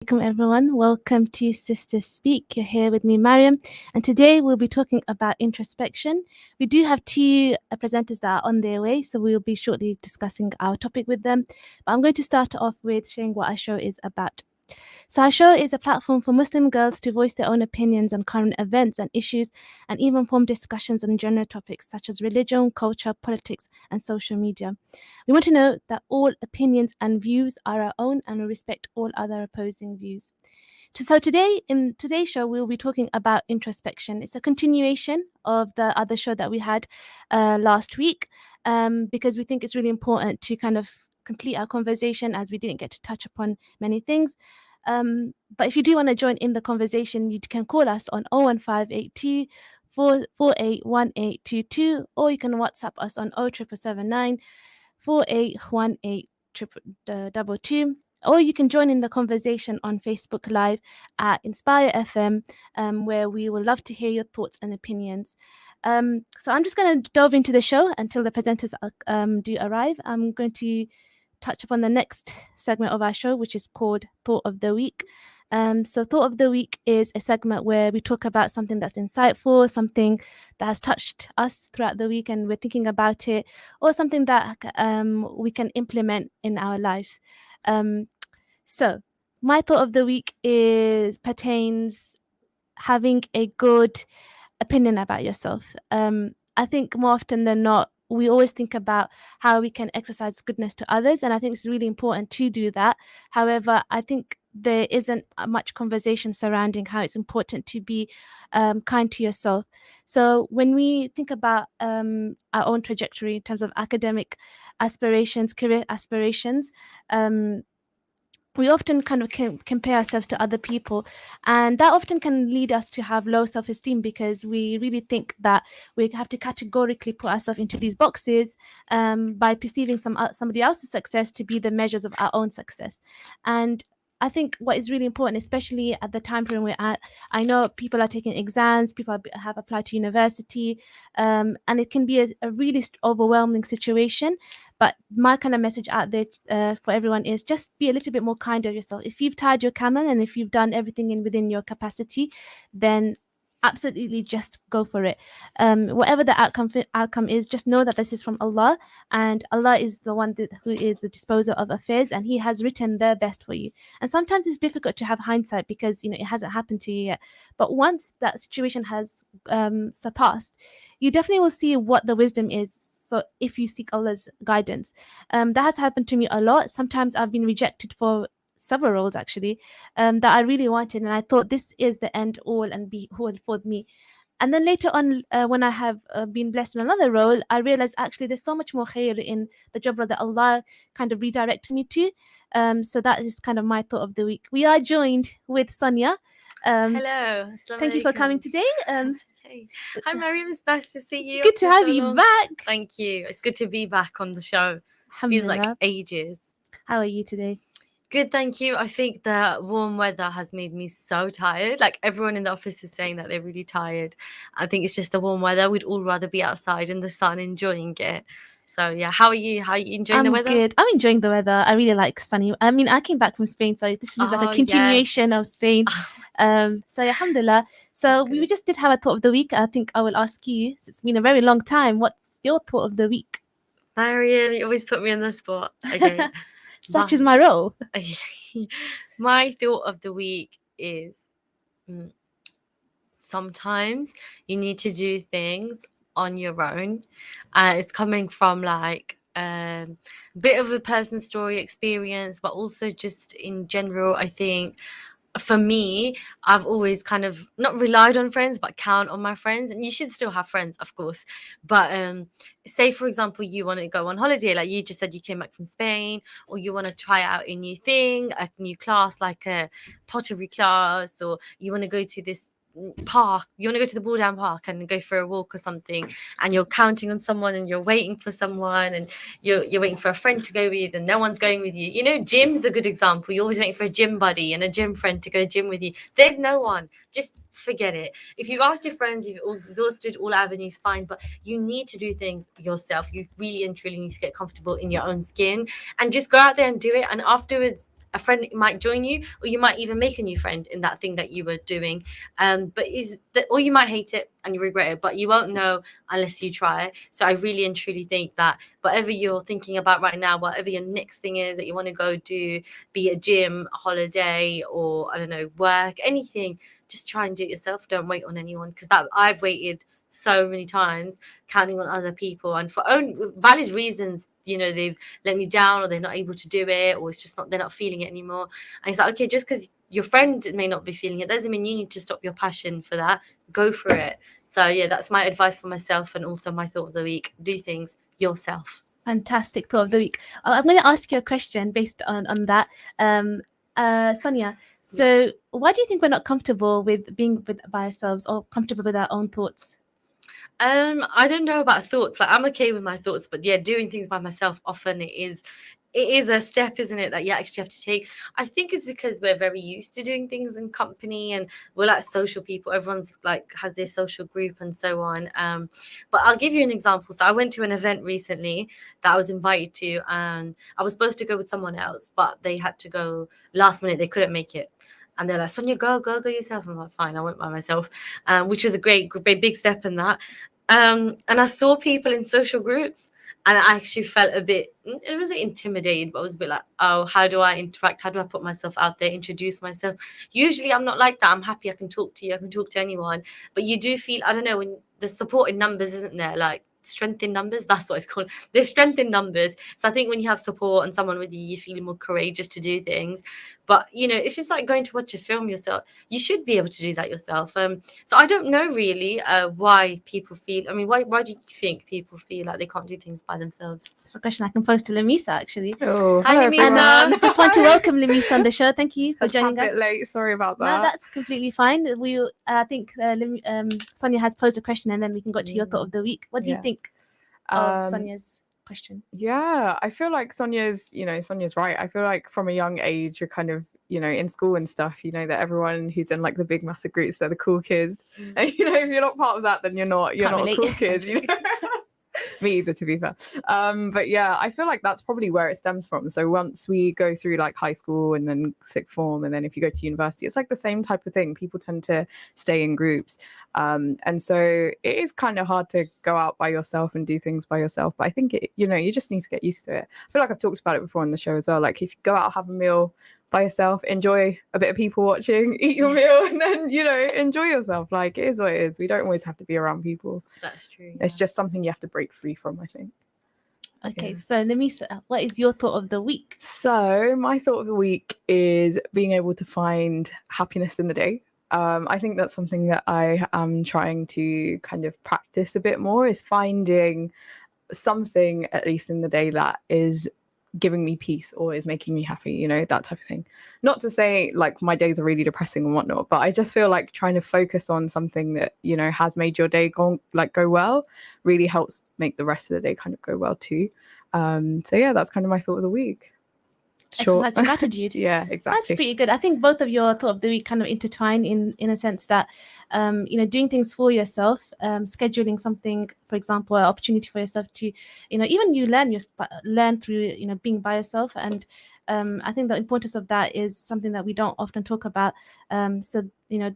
Alaikum everyone. Welcome to Sisters Speak. You're here with me, Mariam, and today we'll be talking about introspection. We do have two presenters that are on their way, so we'll be shortly discussing our topic with them. But I'm going to start off with sharing what our show is about. So, our show is a platform for Muslim girls to voice their own opinions on current events and issues, and even form discussions on general topics such as religion, culture, politics, and social media. We want to know that all opinions and views are our own, and we respect all other opposing views. So today, in today's show, we'll be talking about introspection. It's a continuation of the other show that we had last week, because we think it's really important to kind of complete our conversation as we didn't get to touch upon many things. But if you do want to join in the conversation, you can call us on 01582 481822, or you can WhatsApp us on 07779 481822, or you can join in the conversation on Facebook Live at Inspire FM, where we will love to hear your thoughts and opinions. So I'm just going to delve into the show until the presenters do arrive. I'm going to touch upon the next segment of our show, which is called Thought of the Week. So Thought of the Week is a segment where we talk about something that's insightful, something that has touched us throughout the week and we're thinking about it, or something that we can implement in our lives. So my thought of the week pertains having a good opinion about yourself. I think more often than not, we always think about how we can exercise goodness to others, and I think it's really important to do that. However, I think there isn't much conversation surrounding how it's important to be kind to yourself. So when we think about our own trajectory in terms of academic aspirations, career aspirations, we often kind of compare ourselves to other people, and that often can lead us to have low self-esteem because we really think that we have to categorically put ourselves into these boxes by perceiving somebody else's success to be the measures of our own success. And I think what is really important, especially at the time frame we're at, I know people are taking exams, people have applied to university, and it can be a really overwhelming situation. But my kind of message out there for everyone is just be a little bit more kind of yourself. If you've tied your camel and if you've done everything within your capacity, then absolutely just go for it. Whatever the outcome is, just know that this is from Allah, and Allah is the one who is the disposer of affairs, and He has written the best for you. And sometimes it's difficult to have hindsight because it hasn't happened to you yet. But once that situation has surpassed, you definitely will see what the wisdom is. So if you seek Allah's guidance, that has happened to me a lot. Sometimes I've been rejected for several roles actually, that I really wanted, and I thought this is the end all and be all for me. And then later on, when I have been blessed in another role, I realized actually there's so much more khair in the job role that Allah kind of redirected me to. So that is kind of my thought of the week. We are joined with Sonia. Hello. Thank you for coming today. Hi, Mariam. It's nice to see you. Good to have you back. Thank you. It's good to be back on the show. It feels like ages. How are you today? Good, thank you. I think the warm weather has made me so tired. Like everyone in the office is saying that they're really tired. I think it's just the warm weather. We'd all rather be outside in the sun enjoying it. So yeah, how are you? How are you enjoying the weather? I'm good. I'm enjoying the weather. I really like sunny. I mean, I came back from Spain, so this feels like a continuation of Spain. So alhamdulillah. So we just did have a thought of the week. I think I will ask you, it's been a very long time, what's your thought of the week? Mariam, you always put me on the spot. Okay. Such is my role. My thought of the week is sometimes you need to do things on your own. It's coming from like a bit of a personal story experience, but also just in general, I think for me, I've always kind of not relied on friends, but count on my friends. And you should still have friends, of course. But say, for example, you want to go on holiday, like you just said you came back from Spain, or you want to try out a new thing, a new class, like a pottery class, or you want to go to this park, you want to go to the Bourdain Park and go for a walk or something, and you're counting on someone and you're waiting for someone and you're waiting for a friend to go with and no one's going with you. Gym's a good example. You're always waiting for a gym buddy and a gym friend to go gym with you. There's no one. Just forget it. If you've asked your friends, you've exhausted all avenues, fine, but you need to do things yourself. You really and truly need to get comfortable in your own skin and just go out there and do it. And afterwards, a friend might join you, or you might even make a new friend in that thing that you were doing. But is that, or you might hate it and you regret it, but you won't know unless you try. So I really and truly think that whatever you're thinking about right now, whatever your next thing is that you want to go do, be a gym, a holiday, or I don't know, work, anything, just try and do it yourself. Don't wait on anyone, because that I've waited so many times counting on other people, and for own valid reasons, they've let me down, or they're not able to do it, or it's just not, they're not feeling it anymore. And it's like, okay, just because your friend may not be feeling it doesn't mean you need to stop your passion for that. Go for it. So yeah, that's my advice for myself, and also my thought of the week: do things yourself. Fantastic thought of the week. I'm going to ask you a question based on that. Sonia, so why do you think we're not comfortable with being by ourselves, or comfortable with our own thoughts? I don't know about thoughts. Like, I'm okay with my thoughts, but yeah, doing things by myself often it is a step, isn't it, that you actually have to take. I think it's because we're very used to doing things in company, and we're like social people. Everyone's like has their social group and so on. But I'll give you an example. So I went to an event recently that I was invited to, and I was supposed to go with someone else, but they had to go last minute. They couldn't make it. And they're like, Sonia, go yourself. I'm like, fine, I went by myself, which was a great big step in that. And I saw people in social groups, and I actually felt a bit, it wasn't intimidated, but I was a bit like, oh, how do I interact? How do I put myself out there, introduce myself? Usually I'm not like that. I'm happy. I can talk to you. I can talk to anyone. But you do feel, I don't know, when the support in numbers, isn't there? Like, strength in numbers, that's what it's called. There's strength in numbers. So I think when you have support and someone with you, you feel more courageous to do things. But if it's like going to watch a film yourself, you should be able to do that yourself. So I don't know really why people feel, I mean, why do you think people feel like they can't do things by themselves? It's a question I can pose to Lamisa, actually. Oh, Hi, hello, Lamisa. everyone. Just want to welcome Lamisa on the show. Thank you for Just a joining us. bit late. Sorry about that. No, that's completely fine. I think Sonia has posed a question, and then we can go to your thought of the week. What do you think of Sonia's question? Yeah, I feel like Sonia's right. I feel like from a young age, you're kind of, in school and stuff, that everyone who's in like the big massive groups, they're the cool kids. And, if you're not part of that, then you're not a cool kid. Me either, to be fair. But yeah, I feel like that's probably where it stems from. So once we go through like high school and then sixth form, and then if you go to university, it's like the same type of thing. People tend to stay in groups. And so it is kind of hard to go out by yourself and do things by yourself. But I think you just need to get used to it. I feel like I've talked about it before on the show as well. Like if you go out, have a meal by yourself, enjoy a bit of people watching, eat your meal, and then enjoy yourself. Like, it is what it is. We don't always have to be around people. That's true. It's just something you have to break free from, I think. Okay, so Lamisa, what is your thought of the week? So my thought of the week is being able to find happiness in the day. I think that's something that I am trying to kind of practice a bit more, is finding something at least in the day that is giving me peace or is making me happy, that type of thing. Not to say like my days are really depressing and whatnot, but I just feel like trying to focus on something that has made your day go well really helps make the rest of the day kind of go well too. So yeah, that's kind of my thought of the week. Exercising gratitude. Yeah, exactly. That's pretty good. I think both of your thought of the week kind of intertwine in a sense that doing things for yourself, scheduling something, for example, an opportunity for yourself to even you learn through being by yourself. And I think the importance of that is something that we don't often talk about. So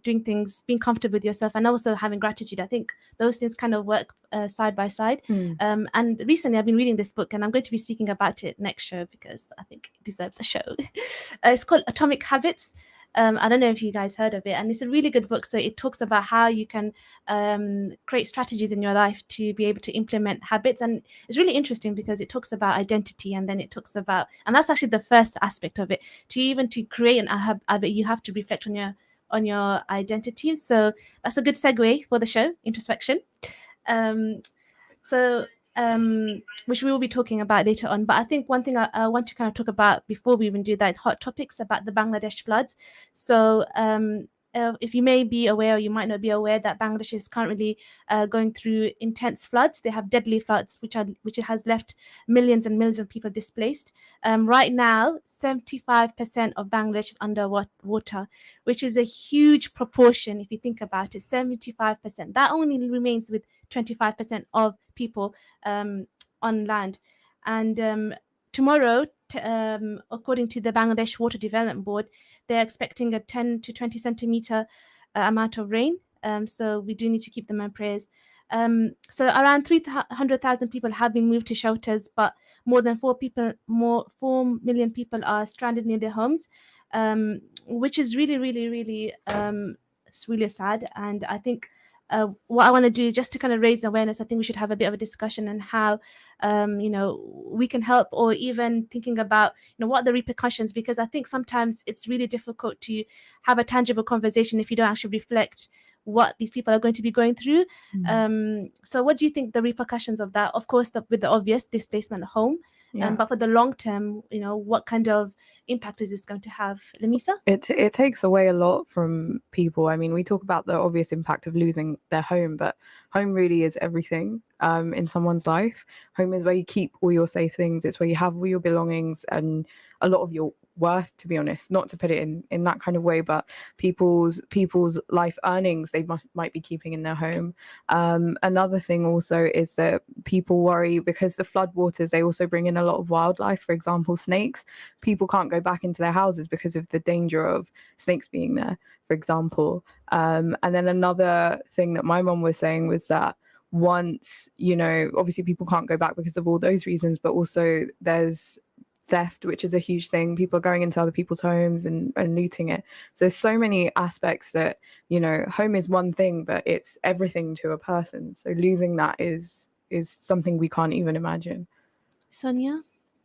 doing things, being comfortable with yourself, and also having gratitude, I think those things kind of work side by side. And recently I've been reading this book, and I'm going to be speaking about it next show because I think it deserves a show. It's called Atomic Habits. I don't know if you guys heard of it, and it's a really good book. So it talks about how you can create strategies in your life to be able to implement habits, and it's really interesting because it talks about identity, and then it talks about, and that's actually the first aspect of it. To create an habit, you have to reflect on your identity. So that's a good segue for the show, introspection. Which we will be talking about later on. But I think one thing I want to kind of talk about before we even do that, hot topics about the Bangladesh floods. So if you may be aware or you might not be aware that Bangladesh is currently going through intense floods. They have deadly floods, which has left millions and millions of people displaced. Right now, 75% of Bangladesh is under water, which is a huge proportion if you think about it. 75%. That only remains with 25% of people on land. And tomorrow, according to the Bangladesh Water Development Board, they're expecting a 10 to 20 centimeter amount of rain. So we do need to keep them in prayers. So around 300,000 people have been moved to shelters, but more than 4 million people are stranded near their homes, which is really, really, really, it's really sad. And I think what I want to do just to kind of raise awareness, I think we should have a bit of a discussion on how, we can help, or even thinking about, what are the repercussions, because I think sometimes it's really difficult to have a tangible conversation if you don't actually reflect what these people are going to be going through. So what do you think the repercussions of that? Of course, with the obvious displacement at home, but for the long term, what kind of impact is this going to have, Lamisa? It takes away a lot from people. I mean, we talk about the obvious impact of losing their home, but home really is everything in someone's life. Home is where you keep all your safe things. It's where you have all your belongings and a lot of your worth, to be honest, not to put it in that kind of way, but people's life earnings they might be keeping in their home. Another thing also is that people worry because the flood waters, they also bring in a lot of wildlife, for example snakes. People can't go back into their houses because of the danger of snakes being there, for example. And then another thing that my mom was saying was that once, obviously people can't go back because of all those reasons, but also there's theft, which is a huge thing. People are going into other people's homes and looting it. So there's so many aspects that, home is one thing, but it's everything to a person. So losing that is something we can't even imagine. Sonia?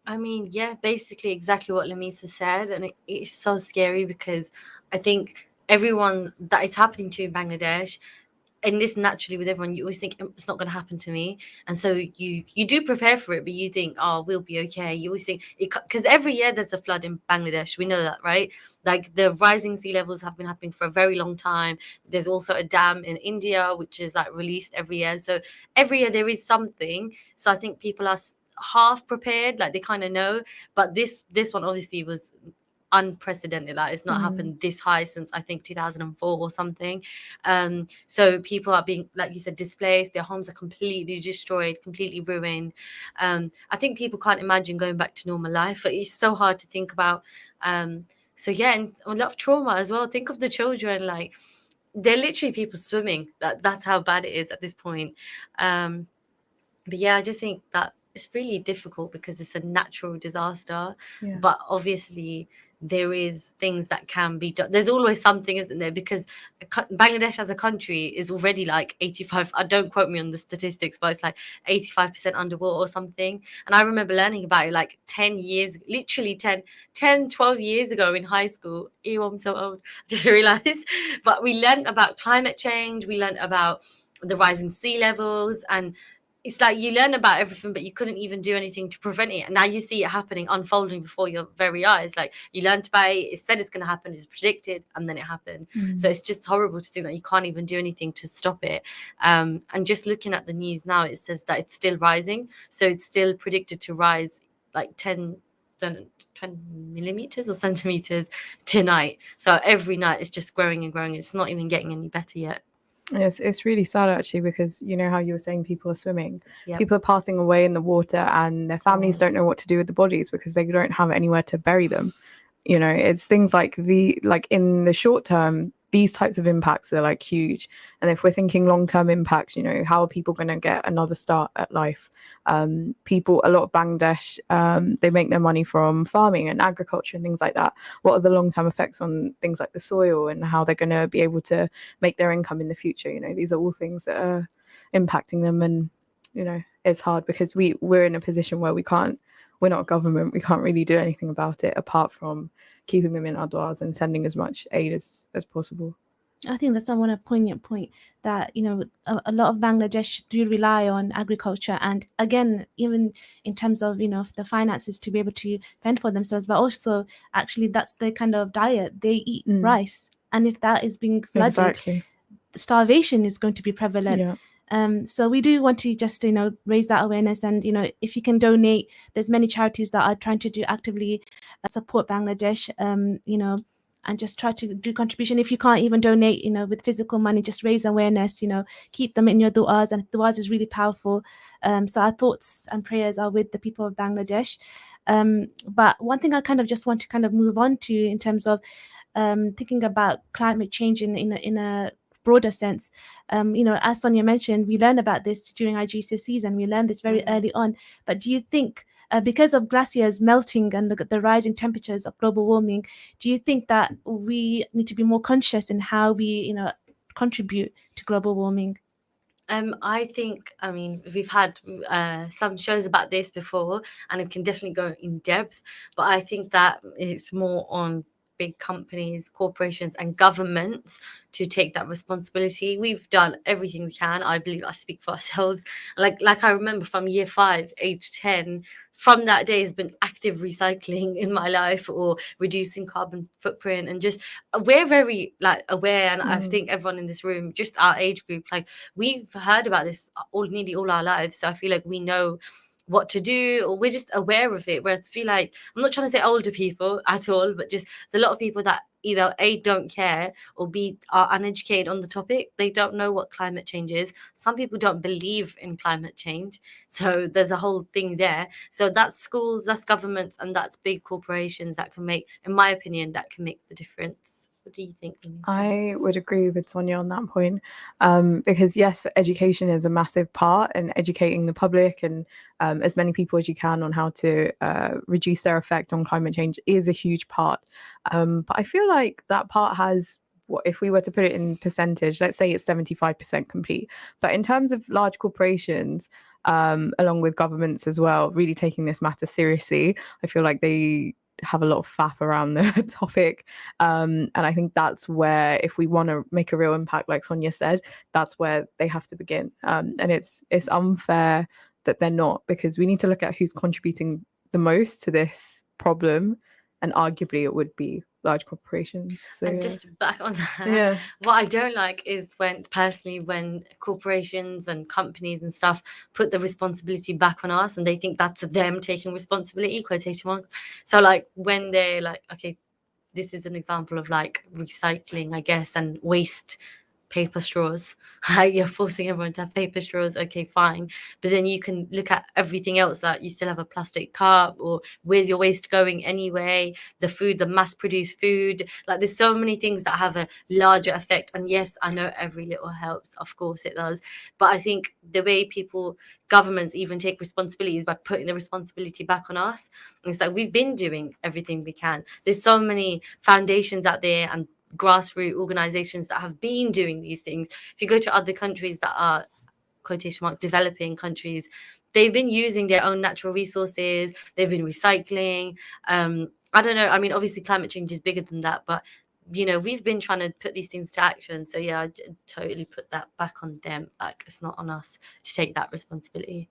I mean, yeah, basically exactly what Lamisa said. And it's so scary because I think everyone that it's happening to in Bangladesh, and this naturally with everyone, you always think it's not going to happen to me, and so you do prepare for it, but you think, oh, we'll be okay. You always think it, because every year there's a flood in Bangladesh, we know that, right? Like the rising sea levels have been happening for a very long time. There's also a dam in India which is like released every year, so every year there is something. So I think people are half prepared, like they kind of know, but this one obviously was unprecedented. Like it's not happened this high since I think 2004 or something. So people are being, like you said, displaced. Their homes are completely destroyed, completely ruined. I think people can't imagine going back to normal life. It's so hard to think about. So yeah, and a lot of trauma as well. Think of the children, like they're literally people swimming. That's how bad it is at this point. But yeah, I just think that it's really difficult because it's a natural disaster. But obviously there is things that can be done. There's always something, isn't there? Because Bangladesh as a country is already like 85, don't quote me on the statistics, but it's like 85% underwater or something. And I remember learning about it like 10 years, literally 10, 12 years ago in high school. Ew, I'm so old. I didn't realize. But we learned about climate change. We learned about the rising sea levels, and it's like you learn about everything, but you couldn't even do anything to prevent it. And now you see it happening, unfolding before your very eyes. Like you learned about it, it said it's going to happen, it's predicted, and then it happened. So it's just horrible to think that you can't even do anything to stop it. And just looking at the news now, it says that it's still rising. So it's still predicted to rise like 20 millimeters or centimeters tonight. So every night it's just growing and growing. It's not even getting any better yet. It's really sad actually, because you know how you were saying people are swimming. Yep. People are passing away in the water and their families don't know what to do with the bodies because they don't have anywhere to bury them. It's things like in the short term, these types of impacts are like huge. And if we're thinking long-term impacts, how are people going to get another start at life? A lot of Bangladesh, they make their money from farming and agriculture and things like that. What are the long-term effects on things like the soil and how they're going to be able to make their income in the future? These are all things that are impacting them. And, it's hard because we're in a position where we're not a government. We can't really do anything about it apart from keeping them in our du'as and sending as much aid as possible. I think that's a poignant point that, a lot of Bangladesh do rely on agriculture. And again, even in terms of, the finances to be able to fend for themselves, but also actually that's their kind of diet. They eat rice and if that is being flooded, Exactly. starvation is going to be prevalent. Yeah. So we do want to just, raise that awareness. And, if you can donate, there's many charities that are trying to do actively support Bangladesh, and just try to do contribution. If you can't even donate, with physical money, just raise awareness, keep them in your du'as, and du'as is really powerful. So our thoughts and prayers are with the people of Bangladesh. But one thing I kind of just want to kind of move on to in terms of thinking about climate change in a broader sense. As Sonia mentioned, we learn about this during our GCSEs, and we learned this very early on. But do you think, because of glaciers melting and the rising temperatures of global warming, do you think that we need to be more conscious in how we, contribute to global warming? I think, we've had some shows about this before, and it can definitely go in depth, but I think that it's more on big companies, corporations, and governments to take that responsibility. We've done everything we can. I believe I speak for ourselves. Like I remember from year 5, age 10, from that day has been active recycling in my life, or reducing carbon footprint, and just we're very aware, and I think everyone in this room, just our age group, we've heard about this nearly all our lives. So I feel like we know what to do, or we're just aware of it. Whereas I feel like, I'm not trying to say older people at all, but just there's a lot of people that either A, don't care, or B, are uneducated on the topic. They don't know what climate change is. Some people don't believe in climate change. So there's a whole thing there. So that's schools, that's governments, and that's big corporations that can make, in my opinion, that can make the difference. What do you think, Louisa? I would agree with Sonia on that point, because yes, education is a massive part, and educating the public and as many people as you can on how to reduce their effect on climate change is a huge part. But I feel like that part has, if we were to put it in percentage, let's say it's 75% complete. But in terms of large corporations, along with governments as well, really taking this matter seriously, I feel like they have a lot of faff around the topic, and I think that's where, if we want to make a real impact, like Sonia said, that's where they have to begin. And it's unfair that they're not, because we need to look at who's contributing the most to this problem, and arguably it would be large corporations. So, and just back on that, what I don't like is when corporations and companies and stuff put the responsibility back on us, and they think that's them taking responsibility, quotation marks. So when they're okay, this is an example of recycling, I guess, and waste paper straws. You're forcing everyone to have paper straws, okay, fine, but then you can look at everything else, that you still have a plastic cup, or where's your waste going anyway, the food, the mass-produced food, there's so many things that have a larger effect. And yes, I know every little helps, of course it does, but I think the way governments even take responsibility is by putting the responsibility back on us. It's we've been doing everything we can. There's so many foundations out there and grassroots organizations that have been doing these things. If you go to other countries that are, quotation mark, developing countries, they've been using their own natural resources, they've been recycling. I don't know, obviously climate change is bigger than that, but we've been trying to put these things to action. So yeah, I totally put that back on them. It's not on us to take that responsibility.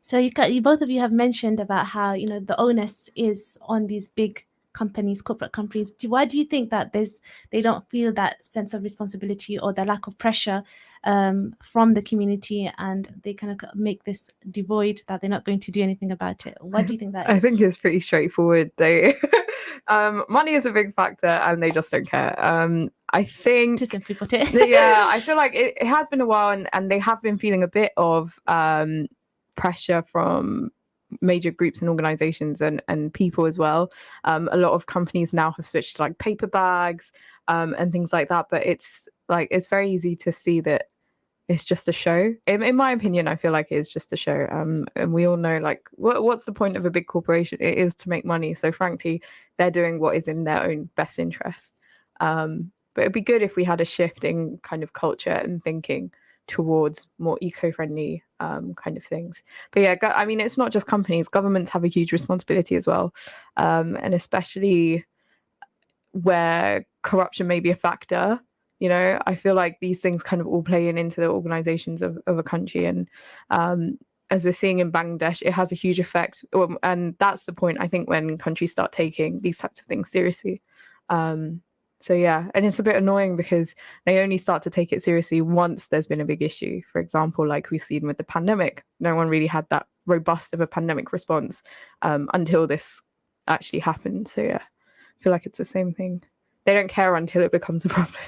So you both of you have mentioned about how the onus is on these big companies, corporate companies. Why do you think that they don't feel that sense of responsibility, or the lack of pressure from the community, and they kind of make this devoid that they're not going to do anything about it? Why do you think that is? I think it's pretty straightforward. Money is a big factor, and they just don't care. I think, to simply put it. Yeah, I feel like it has been a while, and they have been feeling a bit of pressure from major groups and organizations and people as well. A lot of companies now have switched to paper bags and things like that, but it's very easy to see that it's just a show. In my opinion, I feel like it's just a show. And we all know what's the point of a big corporation? It is to make money. So frankly, they're doing what is in their own best interest. But it'd be good if we had a shift in kind of culture and thinking towards more eco-friendly kind of things. But yeah, it's not just companies. Governments have a huge responsibility as well, and especially where corruption may be a factor. I feel like these things kind of all play into the organizations of a country, and as we're seeing in Bangladesh, it has a huge effect. And that's the point, I think, when countries start taking these types of things seriously. So yeah, and it's a bit annoying because they only start to take it seriously once there's been a big issue. For example, like we've seen with the pandemic, no one really had that robust of a pandemic response until this actually happened. So yeah, I feel like it's the same thing. They don't care until it becomes a problem.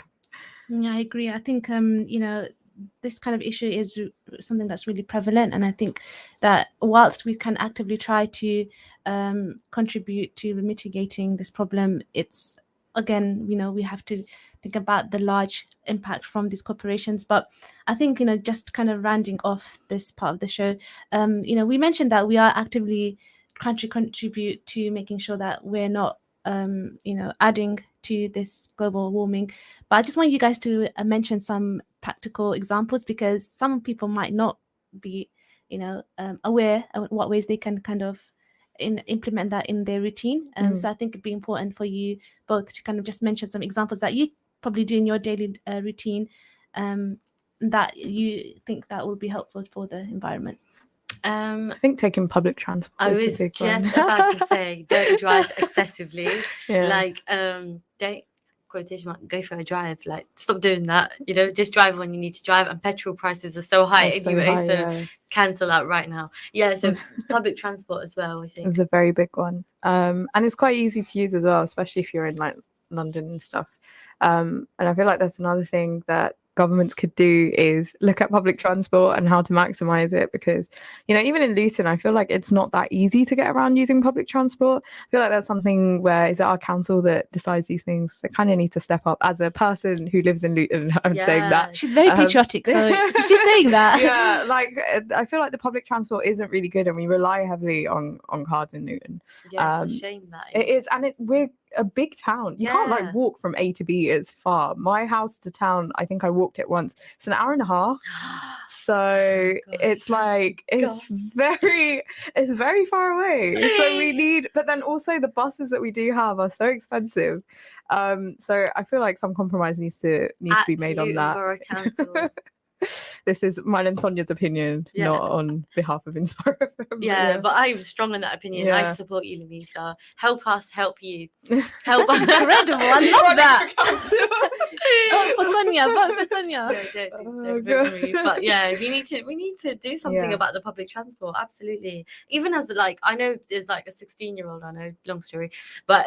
Yeah, I agree. I think this kind of issue is something that's really prevalent, and I think that whilst we can actively try to contribute to mitigating this problem, it's again, we have to think about the large impact from these corporations. But I think, just kind of rounding off this part of the show, we mentioned that we are actively trying to contribute to making sure that we're not adding to this global warming. But I just want you guys to mention some practical examples, because some people might not be aware of what ways they can kind of implement that in their routine. So I think it'd be important for you both to kind of just mention some examples that you probably do in your daily routine that you think that will be helpful for the environment. I think taking public transport. I is was a big just one. about to say, don't drive excessively. Yeah. Like, don't, quotation mark, go for a drive. Like, stop doing that. Just drive when you need to drive. And petrol prices are so high That's so anyway, high, so yeah. cancel out right now. Yeah, so public transport as well, I think. It's a very big one. And it's quite easy to use as well, especially if you're in like London and stuff. And I feel like that's another thing that governments could do, is look at public transport and how to maximize it, because even in Luton, I feel like it's not that easy to get around using public transport. I feel like that's something where is it our council that decides these things. They kind of need to step up. As a person who lives in Luton, I'm saying that she's very patriotic, so she's saying that. Yeah, like I feel like the public transport isn't really good, and we rely heavily on cars in Luton. Yeah, it's a shame that it is, and we're a big town. You can't like walk from A to B. It's far. My house to town, I think I walked it once. It's an hour and a half. So it's like it's very far away. So we need, but then also the buses that we do have are so expensive. So I feel like some compromise needs to be made on that. Borough Council. This is mine and Sonia's opinion, not on behalf of Inspire FM. Yeah, but I'm strong in that opinion. I support you, Lamisa. Help us, help you. Help us. Incredible. I love that. Vote for Sonia. Vote for Sonia. No, don't vote for me. But yeah, we need to do something about the public transport. Absolutely. Even as like, I know there's like a 16-year-old, I know, long story, but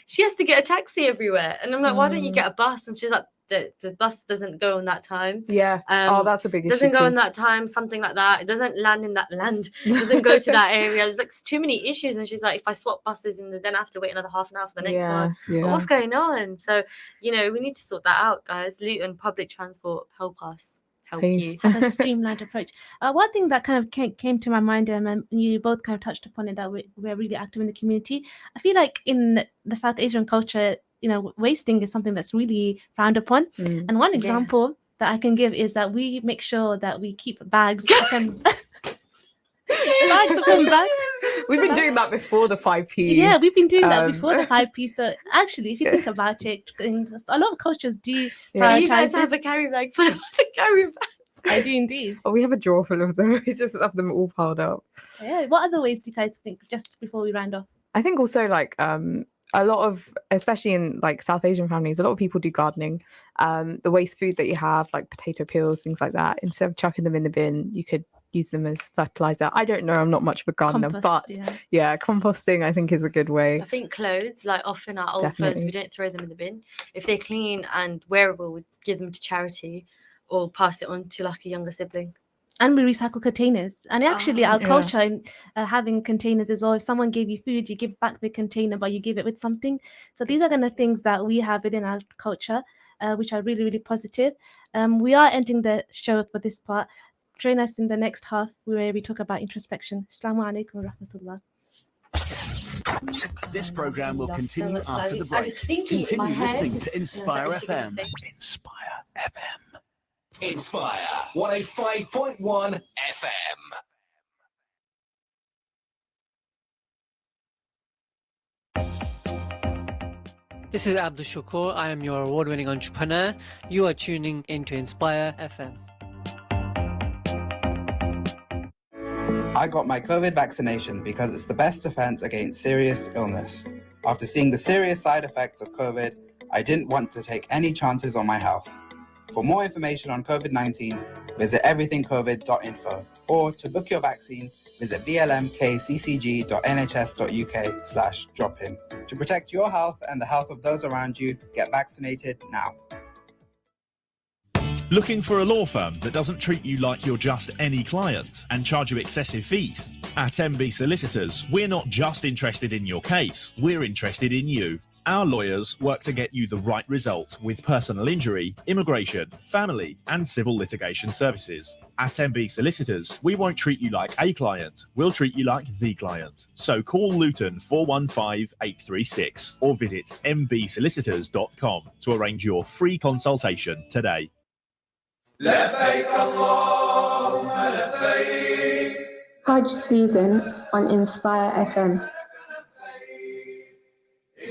she has to get a taxi everywhere. And I'm like, why don't you get a bus? And she's like, the bus doesn't go on that time. Yeah. That's a big issue. Doesn't go in that time, something like that. It doesn't land in that land. Doesn't go to that area. There's like too many issues. And she's like, if I swap buses, and then I have to wait another half an hour for the next one. Yeah. But what's going on? So, we need to sort that out, guys. Luton public transport, help us. Help you. Have a streamlined approach. One thing that kind of came to my mind, and you both kind of touched upon it, that we're really active in the community. I feel like in the South Asian culture, wasting is something that's really frowned upon. And one example that I can give is that we make sure that we keep bags upon bags. We've been doing that before the 5p. Yeah, we've been doing that before the 5p. So actually, if you think about it, a lot of cultures do prioritize. Do you guys have a carry bag full of the carry bag? I do indeed. Oh, we have a drawer full of them. We just have them all piled up. Yeah. What other ways do you guys think, just before we round off? I think also like a lot of, especially in like South Asian families, a lot of people do gardening. The waste food that you have, like potato peels, things like that, instead of chucking them in the bin, you could use them as fertilizer. I don't know, I'm not much of a gardener, but composting I think is a good way. I think clothes, like often our old clothes, we don't throw them in the bin. If they're clean and wearable, we give them to charity or pass it on to like a younger sibling. And we recycle containers. And actually our culture in having containers as well. If someone gave you food, you give back the container, but you give it with something. So these are kind of things that we have within our culture, which are really, really positive. We are ending the show for this part. Join us in the next half where we talk about introspection. Assalamu alaikum wa rahmatullah. This program will continue after the break. Continue listening to Inspire FM. Inspire FM. Inspire 105.1 FM. This is Abdul Shakur. I am your award-winning entrepreneur. You are tuning into Inspire FM. I got my COVID vaccination because it's the best defense against serious illness. After seeing the serious side effects of COVID, I didn't want to take any chances on my health. For more information on COVID-19, visit everythingcovid.info, or to book your vaccine, visit blmkccg.nhs.uk/drop-in. To protect your health and the health of those around you, get vaccinated now. Looking for a law firm that doesn't treat you like you're just any client and charge you excessive fees? At MB Solicitors, we're not just interested in your case, we're interested in you. Our lawyers work to get you the right result with personal injury, immigration, family, and civil litigation services. At MB Solicitors, we won't treat you like a client, we'll treat you like the client. So call Luton 415-836 or visit mbsolicitors.com to arrange your free consultation today. Hajj season on Inspire FM.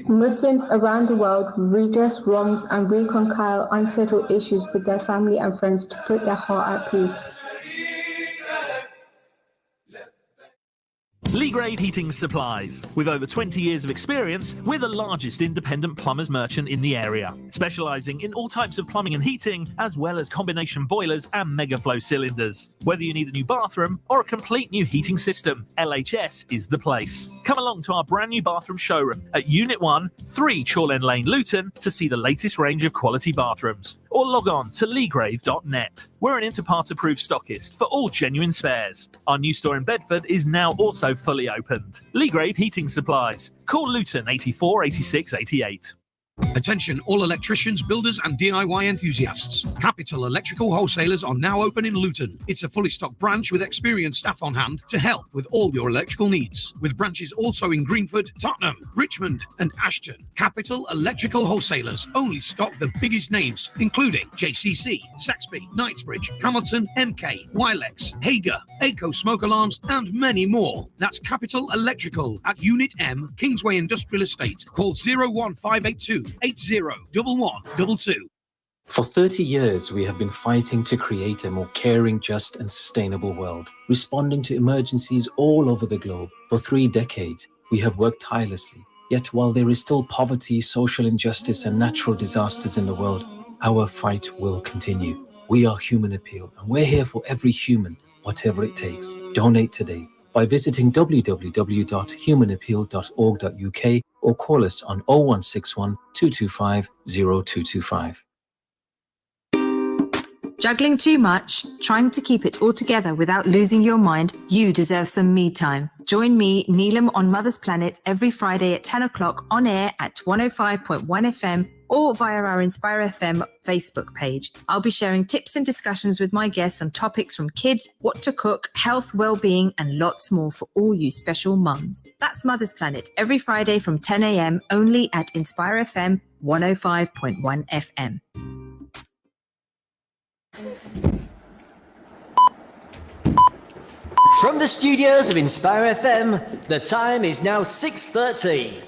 Muslims around the world redress wrongs and reconcile unsettled issues with their family and friends to put their heart at peace. Lee Grade Heating Supplies. With over 20 years of experience, we're the largest independent plumbers merchant in the area, specialising in all types of plumbing and heating, as well as combination boilers and mega-flow cylinders. Whether you need a new bathroom or a complete new heating system, LHS is the place. Come along to our brand new bathroom showroom at Unit 1, 3 Chorlend Lane, Luton, to see the latest range of quality bathrooms. Or log on to leegrave.net. We're an Interpart-approved stockist for all genuine spares. Our new store in Bedford is now also fully opened. Lee Grave Heating Supplies. Call Luton 84 86 88. Attention all electricians, builders and DIY enthusiasts. Capital Electrical Wholesalers are now open in Luton. It's a fully stocked branch with experienced staff on hand to help with all your electrical needs. With branches also in Greenford, Tottenham, Richmond and Ashton. Capital Electrical Wholesalers only stock the biggest names, including JCC, Saxby, Knightsbridge, Hamilton, MK, Wilex, Hager, Aco Smoke Alarms and many more. That's Capital Electrical at Unit M, Kingsway Industrial Estate. Call 01582 801122. For 30 years, we have been fighting to create a more caring, just and sustainable world, responding to emergencies all over the globe. For 3 decades, we have worked tirelessly. Yet while there is still poverty, social injustice, and natural disasters in the world, our fight will continue. We are Human Appeal, and we're here for every human, whatever it takes. Donate today by visiting www.humanappeal.org.uk or call us on 0161 225 0225. Juggling too much? Trying to keep it all together without losing your mind? You deserve some me time. Join me, Neelam, on Mother's Planet every Friday at 10 o'clock on air at 105.1 FM or via our Inspire FM Facebook page. I'll be sharing tips and discussions with my guests on topics from kids, what to cook, health, well-being, and lots more for all you special mums. That's Mother's Planet every Friday from 10 a.m. only at Inspire FM 105.1 FM. From the studios of Inspire FM, the time is now 6:30.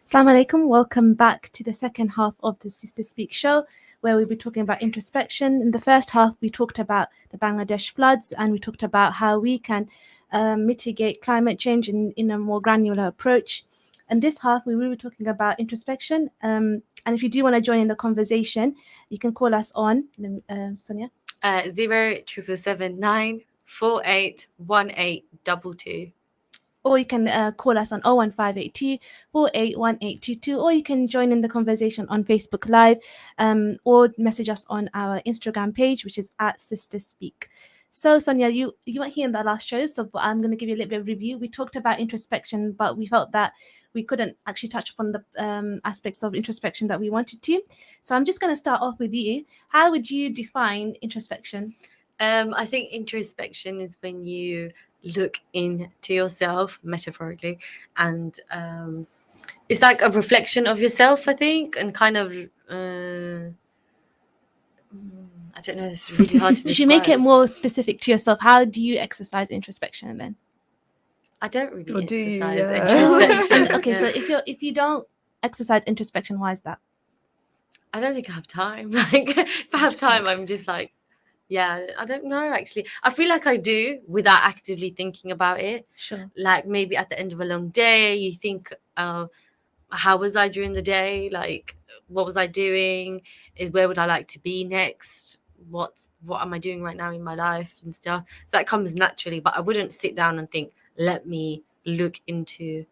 Assalamu alaikum, welcome back to the second half of the Sister Speak show, where we'll be talking about introspection. In the first half, we talked about the Bangladesh floods and we talked about how we can mitigate climate change in a more granular approach. And this half, we will be talking about introspection. And if you do want to join in the conversation, you can call us on, Sonia? 07779 481822. Or you can call us on 01582 481822, or you can join in the conversation on Facebook Live, or message us on our Instagram page, which is @SisterSpeak. So Sonia, you weren't here in the last show, so I'm going to give you a little bit of review. We talked about introspection, but we felt that we couldn't actually touch upon the aspects of introspection that we wanted to. So I'm just going to start off with you. How would you define introspection? I think introspection is when you look into yourself, metaphorically, and it's like a reflection of yourself, I think, and kind of I don't know, it's really hard to describe. If you make it more specific to yourself, how do you exercise introspection then? I don't really exercise introspection. introspection. Okay, so if you don't exercise introspection, why is that? I don't think I have time. Like, if I have time, I'm just like, Yeah, I don't know actually. I feel like I do without actively thinking about it. Sure. Like maybe at the end of a long day, you think, how was I during the day? Like, what was I doing? Where would I like to be next? What am I doing right now in my life and stuff? So that comes naturally, but I wouldn't sit down and think, let me look into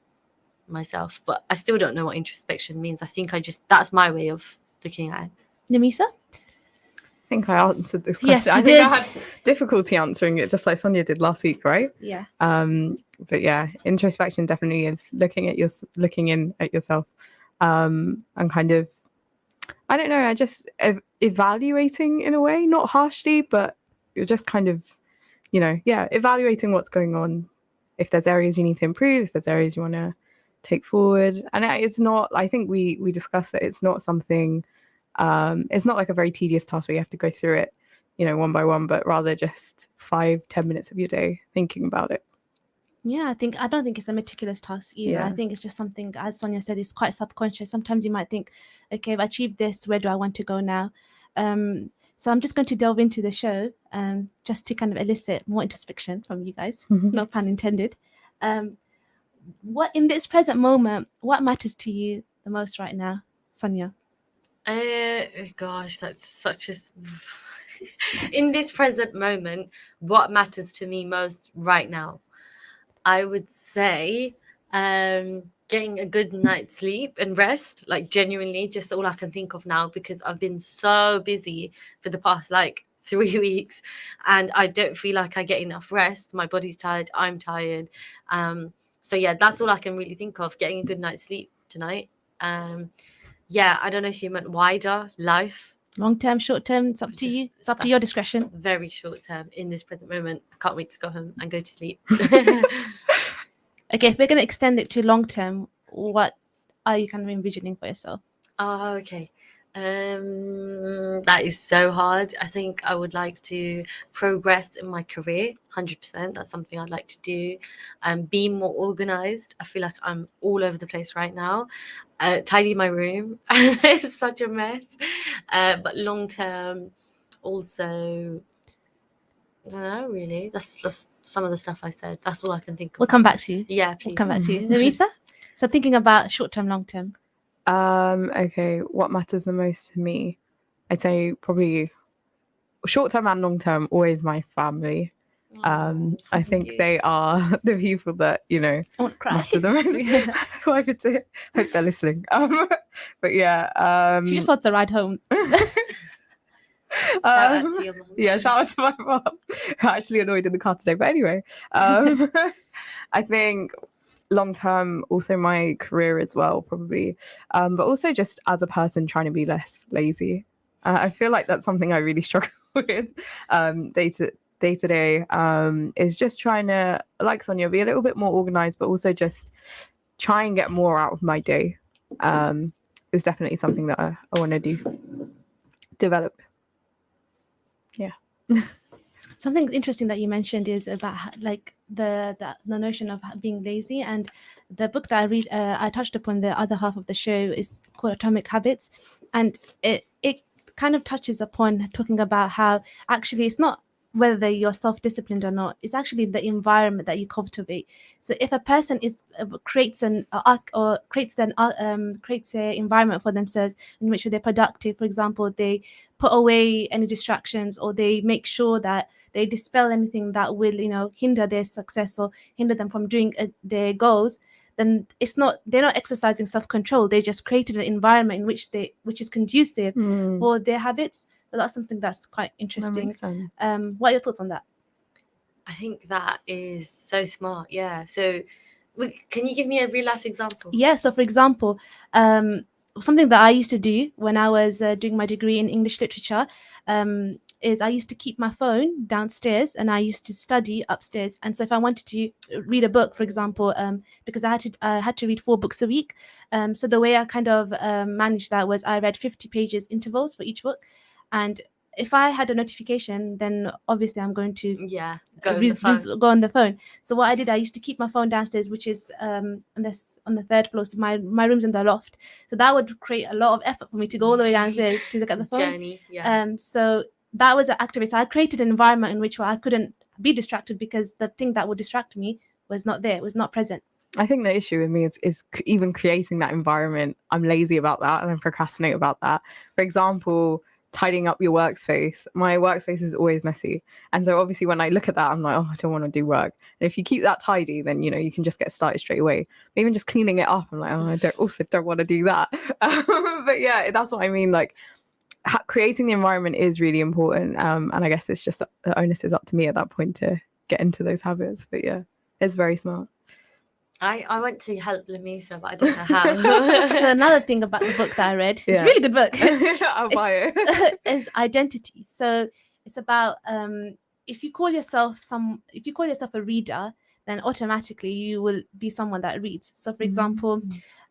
myself. But I still don't know what introspection means. I think that's my way of looking at it. Namisa? I think I answered this Yes, question. you I think I did. had difficulty answering it, just like Sonia did last week, right? Yeah. But yeah, introspection definitely is looking in at yourself, and kind of, I don't know, I just evaluating in a way, not harshly, but you're just kind of, evaluating what's going on. If there's areas you need to improve, if there's areas you want to take forward, and it's not. I think we discussed that it's not something. It's not like a very tedious task where you have to go through it, one by one, but rather just 5-10 minutes of your day thinking about it. Yeah, I don't think it's a meticulous task either. I Yeah. think it's just something, as Sonia said, is quite subconscious. Sometimes you might think, okay, I've achieved this, where do I want to go now? So I'm just going to delve into the show, just to kind of elicit more introspection from you guys, no pun intended. What in this present moment, what matters to you the most right now, Sonia? Gosh, that's such a in this present moment, what matters to me most right now? I would say getting a good night's sleep and rest, like genuinely just all I can think of now, because I've been so busy for the past like 3 weeks and I don't feel like I get enough rest. My body's tired, I'm tired. So yeah, that's all I can really think of, getting a good night's sleep tonight. Yeah, I don't know if you meant wider life. Long term, short term, it's up to you. It's up to your discretion. Very short term in this present moment. I can't wait to go home and go to sleep. Okay, if we're going to extend it to long term, what are you kind of envisioning for yourself? Oh, okay. That is so hard. I think I would like to progress in my career, 100%. That's something I'd like to do. Be more organized. I feel like I'm all over the place right now. Tidy my room. It's such a mess. But long term, also, I don't know, really. That's some of the stuff I said. That's all I can think of. We'll come back to you. Yeah, please. We'll come back to you. Namisa? So thinking about short term, long term. Okay, what matters the most to me? I'd say probably short term and long term, always my family. I think they are the people that, I want to cry. matter the most. Wipe it to hope they're listening. But yeah. She just wants a ride home. Shout out to your mum. Yeah, shout out to my mom. Actually annoyed in the car today, but anyway. I think long term, also my career as well, probably. But also just as a person trying to be less lazy. I feel like that's something I really struggle with day to day. Is just trying to, like Sonia, be a little bit more organized, but also just try and get more out of my day. Is definitely something that I want to develop. Yeah. Something interesting that you mentioned is about like the notion of being lazy, and the book that I read, I touched upon the other half of the show, is called Atomic Habits, and it kind of touches upon talking about how actually it's not whether you're self-disciplined or not, it's actually the environment that you cultivate. So if a person creates an environment for themselves in which they're productive, for example, they put away any distractions, or they make sure that they dispel anything that will hinder their success or hinder them from doing their goals, then they're not exercising self-control. They just created an environment in which is conducive for their habits. So that's something that's quite interesting. That makes sense. What are your thoughts on that? I think that is so smart. Yeah. So can you give me a real life example? Yeah. So for example, something that I used to do when I was doing my degree in English literature is I used to keep my phone downstairs and I used to study upstairs. And so if I wanted to read a book, for example, because I had to read 4 books a week. So the way I kind of managed that was I read 50 pages intervals for each book. And if I had a notification, then obviously I'm going to go on the phone. So what I did, I used to keep my phone downstairs, which is on the 3rd floor. So my room's in the loft. So that would create a lot of effort for me to go all the way downstairs to look at the phone. Journey, yeah. So that was an activist. I created an environment in which I couldn't be distracted because the thing that would distract me was not there, was not present. I think the issue with me is even creating that environment. I'm lazy about that and I procrastinate about that. For example, tidying up your workspace. My workspace is always messy. And so obviously when I look at that, I'm like, oh, I don't want to do work. And if you keep that tidy, then, you know, you can just get started straight away. But even just cleaning it up, I'm like, oh, I don't want to do that. But yeah, that's what I mean. Like, creating the environment is really important. And I guess it's just the onus is up to me at that point to get into those habits. But yeah, it's very smart. I went to help Lamisa, but I don't know how. So another thing about the book that I read, it's a really good book. I'll buy it. Is identity. So it's about if you call yourself a reader, then automatically you will be someone that reads. So for example,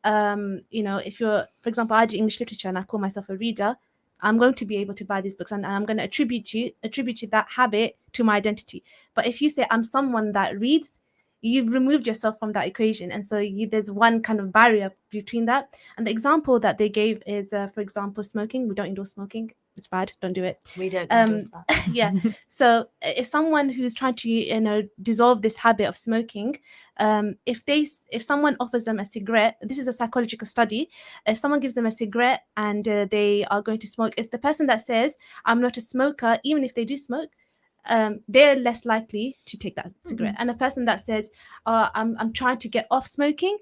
you know, if you're, for example, I do English literature and I call myself a reader, I'm going to be able to buy these books and I'm going to attribute that habit to my identity. But if you say I'm someone that reads, you've removed yourself from that equation, and so there's one kind of barrier between that. And the example that they gave is, for example, smoking. We don't endorse smoking; it's bad. Don't do it. We don't endorse that. Yeah. So if someone who's trying to, you know, dissolve this habit of smoking, if someone offers them a cigarette, this is a psychological study. If someone gives them a cigarette and they are going to smoke, if the person that says I'm not a smoker, even if they do smoke, they're less likely to take that cigarette. And a person that says, I'm trying to get off smoking,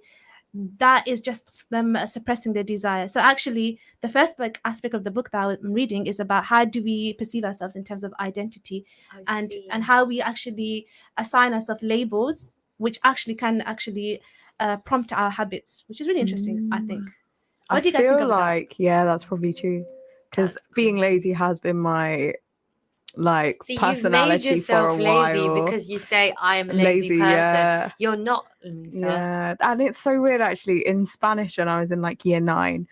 that is just them suppressing their desire. So actually, the first aspect of the book that I'm reading is about how do we perceive ourselves in terms of identity, and how we actually assign ourselves labels, which actually can prompt our habits, which is really interesting, I think. What do you guys think of that? Yeah, that's probably true. Because being lazy has been my personality you've made yourself for a while. lazy because you say I am a lazy person. Yeah. You're not, Lamisa. Yeah, and it's so weird actually. In Spanish, when I was in like year 9,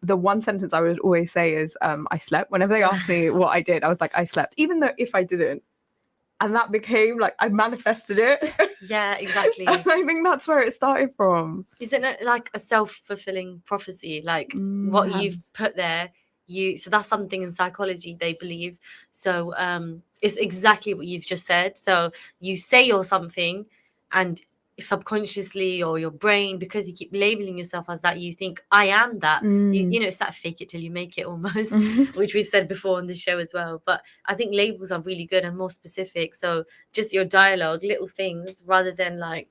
the one sentence I would always say is I slept. Whenever they asked me what I did, I was like, I slept, even though if I didn't. And that became like I manifested it. Yeah, exactly. And I think that's where it started from. Isn't it like a self-fulfilling prophecy? Like what you've put there, so that's something in psychology they believe. So it's exactly what you've just said. So you say you're something, and subconsciously, or your brain, because you keep labeling yourself as that, you think I am that. You know, it's that fake it till you make it almost, which we've said before on the show as well. But I think labels are really good and more specific. So just your dialogue, little things, rather than like,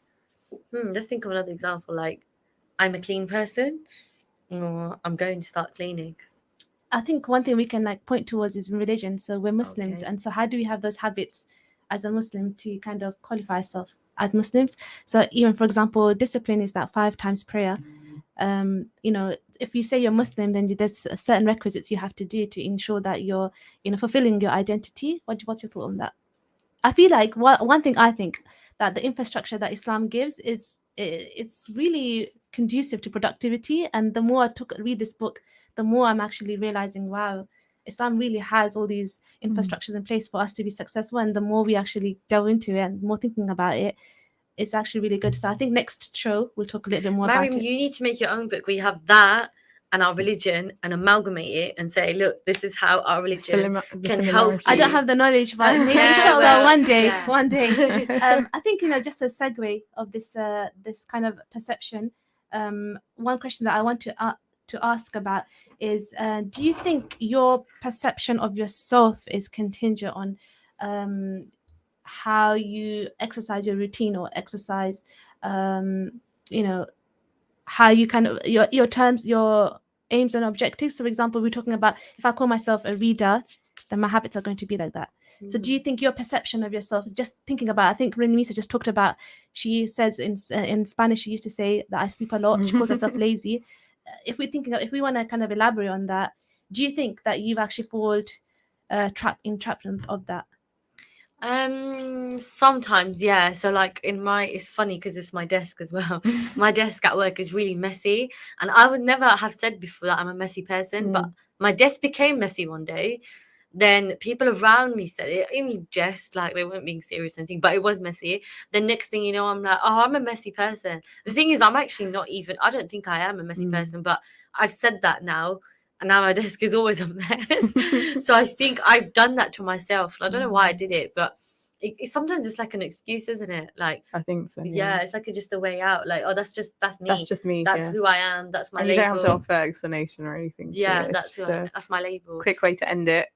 let's think of another example, like I'm a clean person, or I'm going to start cleaning. I think one thing we can like point towards is religion. So we're Muslims, and so how do we have those habits as a Muslim to kind of qualify ourselves as Muslims? So even, for example, discipline is that 5 times prayer. You know, if you say you're Muslim, then there's certain requisites you have to do to ensure that you're, you know, fulfilling your identity. What's your thought on that? I feel like one thing I think that the infrastructure that Islam gives is it's really conducive to productivity. And the more I read this book, the more I'm actually realizing, wow, Islam really has all these infrastructures in place for us to be successful. And the more we actually delve into it and more thinking about it, it's actually really good. So I think next show we'll talk a little bit more Mariam, about it. you need to make your own book. We have that and our religion and amalgamate it and say, look, this is how our religion can help you. I don't have the knowledge, but maybe inshallah one day. I think, you know, just a segue of this this kind of perception. One question that I want to ask about is, do you think your perception of yourself is contingent on how you exercise your routine or exercise, you know, how you kind of your terms, your aims and objectives? So for example, we're talking about if I call myself a reader, then my habits are going to be like that. So do you think your perception of yourself, just thinking about, I think Lamisa just talked about, she says in Spanish, she used to say that I sleep a lot. She calls herself lazy. If we want to kind of elaborate on that, do you think that you've actually fallen trapped of that? Sometimes, yeah. So like it's funny because it's my desk as well. My desk at work is really messy, and I would never have said before that I'm a messy person, but my desk became messy one day. Then people around me said it in jest, like they weren't being serious or anything, but it was messy. The next thing you know, I'm like, oh, I'm a messy person. The thing is, I'm actually not even, I don't think I am a messy person, but I've said that now. and now my desk is always a mess. So I think I've done that to myself. I don't know why I did it, but sometimes it's like an excuse, isn't it? Like, I think so. yeah, it's like just a way out. Like, oh, that's me. That's just me. That's yeah. who I am. That's my And label. you don't have to offer explanation or anything. so Yeah, it's that's just that's my label. quick way to end it.